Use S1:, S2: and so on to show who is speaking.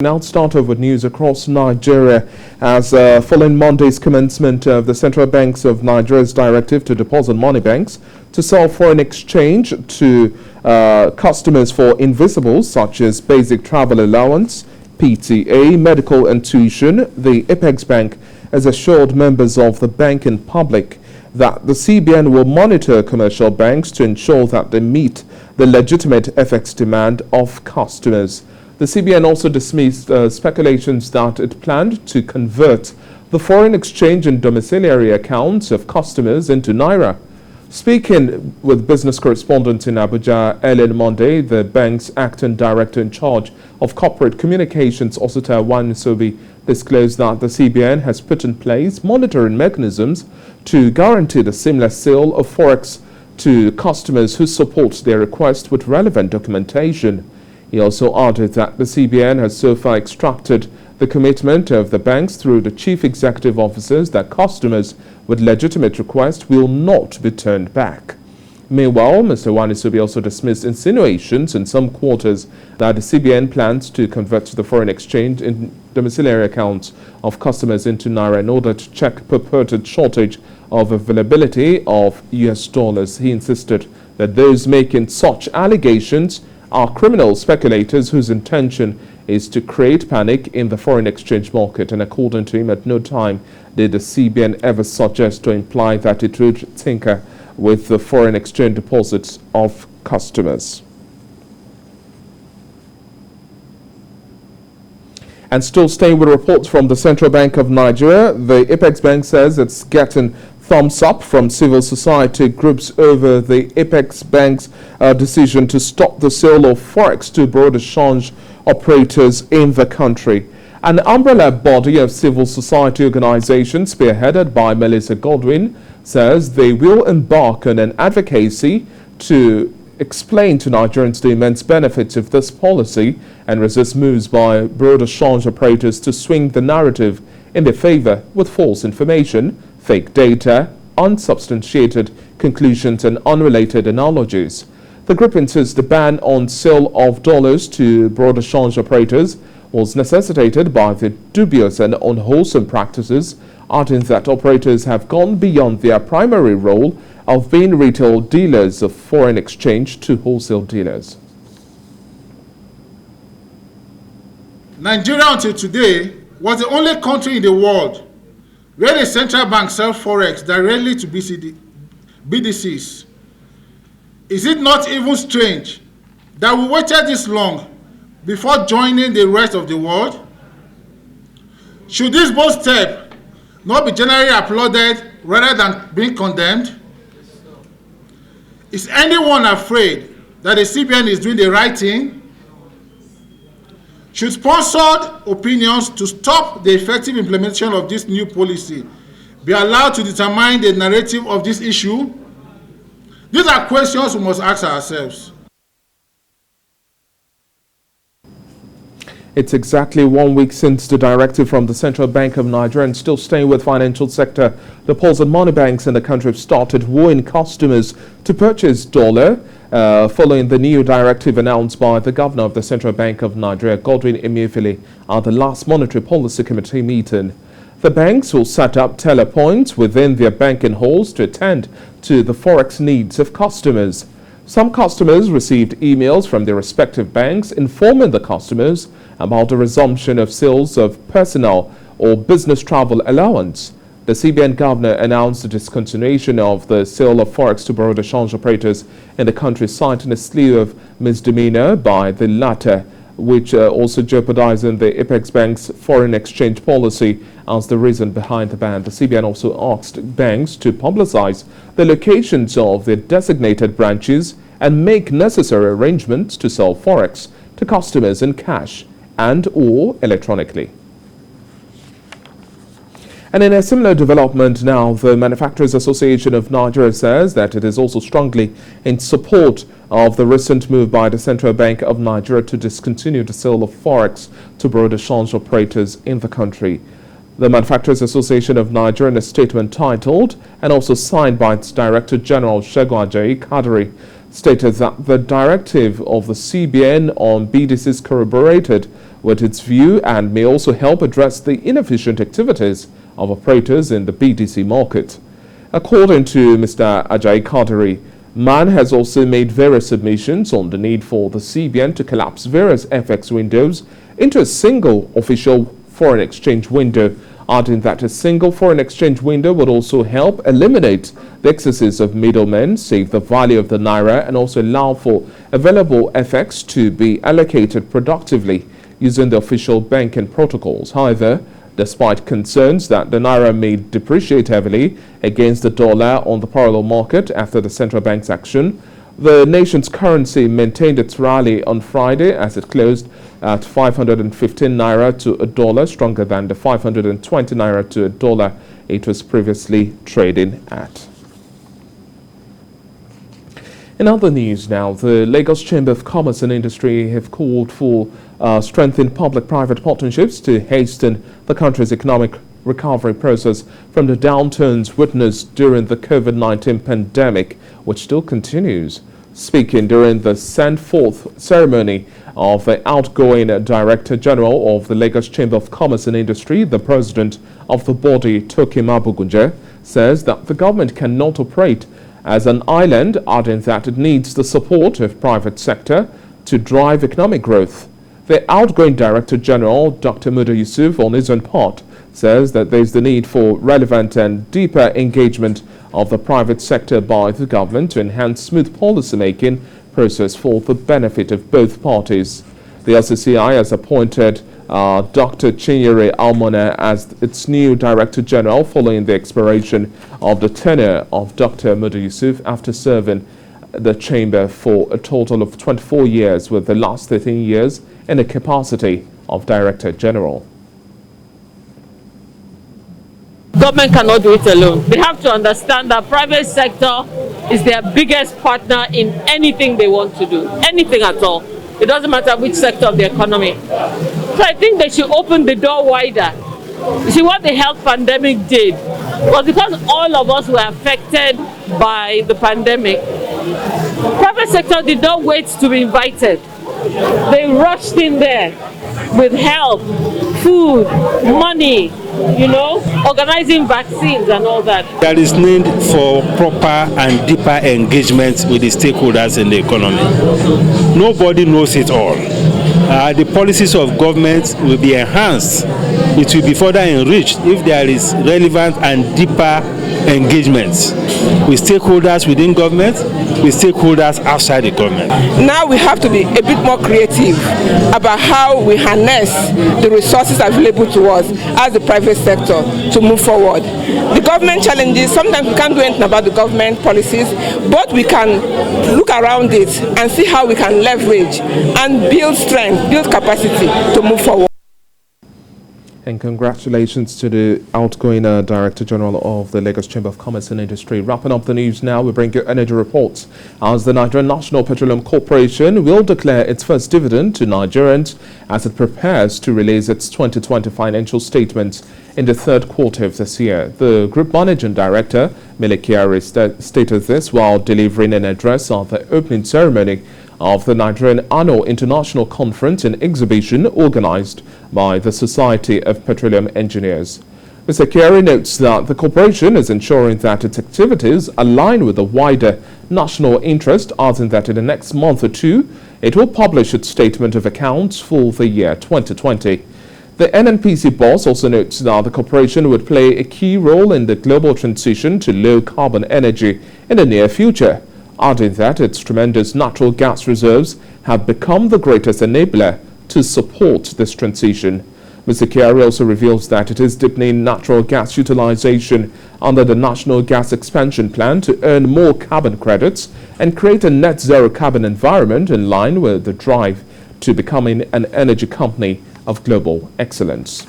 S1: Now start off with news across Nigeria as following Monday's commencement of the Central Bank of Nigeria's directive to deposit money banks to sell foreign exchange to customers for invisibles such as basic travel allowance, PTA, medical and tuition. The Ipex Bank has assured members of the banking public that the CBN will monitor commercial banks to ensure that they meet the legitimate FX demand of customers. The CBN also dismissed speculations that it planned to convert the foreign exchange and domiciliary accounts of customers into Naira. Speaking with business correspondents in Abuja early on Monday, the bank's acting director in charge of corporate communications, Osita Wanisobi, disclosed that the CBN has put in place monitoring mechanisms to guarantee the seamless sale of forex to customers who support their request with relevant documentation. He also added that the CBN has so far extracted the commitment of the banks through the chief executive officers that customers with legitimate requests will not be turned back. Meanwhile, Mr. Wanisobi also dismissed insinuations in some quarters that the CBN plans to convert the foreign exchange in domiciliary accounts of customers into Naira in order to check purported shortage of availability of US dollars. He insisted that those making such allegations are criminal speculators whose intention is to create panic in the foreign exchange market, and according to him, at no time did the CBN ever suggest or imply that it would tinker with the foreign exchange deposits of customers. And still staying with reports from the Central Bank of Nigeria, the Ipex Bank says it's getting thumbs up from civil society groups over the Ipex Bank's decision to stop the sale of forex to broad exchange operators in the country. An umbrella body of civil society organizations spearheaded by Melissa Godwin says they will embark on an advocacy to explain to Nigerians the immense benefits of this policy and resist moves by broad exchange operators to swing the narrative in their favor with false information, fake data, unsubstantiated conclusions and unrelated analogies. The group insists the ban on sale of dollars to broad exchange operators was necessitated by the dubious and unwholesome practices, adding that operators have gone beyond their primary role of being retail dealers of foreign exchange to wholesale dealers.
S2: Nigeria until today was the only country in the world where the central bank sells forex directly to BDCs. Is it not even strange that we waited this long before joining the rest of the world? Should this bold step not be generally applauded rather than being condemned? Is anyone afraid that the CBN is doing the right thing? Should sponsored opinions to stop the effective implementation of this new policy be allowed to determine the narrative of this issue? These are questions we must ask ourselves.
S1: It's exactly 1 week since the directive from the Central Bank of Nigeria, and still staying with financial sector, deposit money banks in the country have started wooing customers to purchase dollar following the new directive announced by the governor of the Central Bank of Nigeria, Godwin Emefiele, at the last Monetary Policy Committee meeting. The banks will set up teller points within their banking halls to attend to the forex needs of customers. Some customers received emails from their respective banks informing the customers about the resumption of sales of personal or business travel allowance. The CBN governor announced the discontinuation of the sale of forex to broad exchange operators in the country, citing a slew of misdemeanor by the latter, which also jeopardizing the Ipex Bank's foreign exchange policy as the reason behind the ban. The CBN also asked banks to publicize the locations of their designated branches and make necessary arrangements to sell forex to customers in cash and or electronically. And in a similar development now, the Manufacturers Association of Nigeria says that it is also strongly in support of the recent move by the Central Bank of Nigeria to discontinue the sale of forex to broad exchange operators in the country. The Manufacturers Association of Nigeria, in a statement titled and also signed by its Director General Segun Ajayi Kadiri, stated that the directive of the CBN on BDCs corroborated with its view and may also help address the inefficient activities of operators in the BDC market. According to Mr. Ajayi Kadiri, MAN has also made various submissions on the need for the CBN to collapse various FX windows into a single official foreign exchange window, adding that a single foreign exchange window would also help eliminate the excesses of middlemen, save the value of the naira, and also allow for available FX to be allocated productively using the official banking protocols. However, despite concerns that the naira may depreciate heavily against the dollar on the parallel market after the central bank's action, the nation's currency maintained its rally on Friday as it closed at 515 naira to a dollar, stronger than the 520 naira to a dollar it was previously trading at. In other news now, the Lagos Chamber of Commerce and Industry have called for strengthened public-private partnerships to hasten the country's economic recovery process from the downturns witnessed during the COVID-19 pandemic, which still continues. Speaking during the send-forth ceremony of the outgoing Director General of the Lagos Chamber of Commerce and Industry, the president of the body, Tokim Abugunje, says that the government cannot operate as an island, adding that it needs the support of private sector to drive economic growth. The outgoing Director General, Dr. Muda Yusuf, on his own part, says that there is the need for relevant and deeper engagement of the private sector by the government to enhance smooth policy-making process for the benefit of both parties. The LCCI has appointed Dr. Chinyere Almona as its new Director General following the expiration of the tenure of Dr. Muda Yusuf after serving the Chamber for a total of 24 years, with the last 13 years in the capacity of Director General.
S3: Government cannot do it alone. They have to understand that private sector is their biggest partner in anything they want to do, anything at all. It doesn't matter which sector of the economy. So I think they should open the door wider. You see, what the health pandemic did was because all of us were affected by the pandemic, private sector did not wait to be invited. They rushed in there with help, food, money, organizing vaccines and all that.
S4: There is need for proper and deeper engagement with the stakeholders in the economy. Nobody knows it all. The policies of government will be enhanced. It will be further enriched if there is relevant and deeper engagement with stakeholders within government, with stakeholders outside the government.
S5: Now we have to be a bit more creative about how we harness the resources available to us as the private sector to move forward. The government challenges, sometimes we can't do anything about the government policies, but we can look around it and see how we can leverage and build strength, build capacity to move forward.
S1: And congratulations to the outgoing Director General of the Lagos Chamber of Commerce and Industry. Wrapping up the news now, we bring you energy reports as the Nigerian National Petroleum Corporation will declare its first dividend to Nigerians as it prepares to release its 2020 financial statements in the third quarter of this year. The Group Managing Director, Milikiari, stated this while delivering an address at the opening ceremony of the Nigerian Annual International Conference and Exhibition organized by the Society of Petroleum Engineers. Mr. Kiari notes that the corporation is ensuring that its activities align with the wider national interest, adding that in the next month or two, it will publish its statement of accounts for the year 2020. The NNPC boss also notes that the corporation would play a key role in the global transition to low-carbon energy in the near future, adding that its tremendous natural gas reserves have become the greatest enabler to support this transition. Mr. Kiari also reveals that it is deepening natural gas utilization under the National Gas Expansion Plan to earn more carbon credits and create a net zero carbon environment in line with the drive to becoming an energy company of global excellence.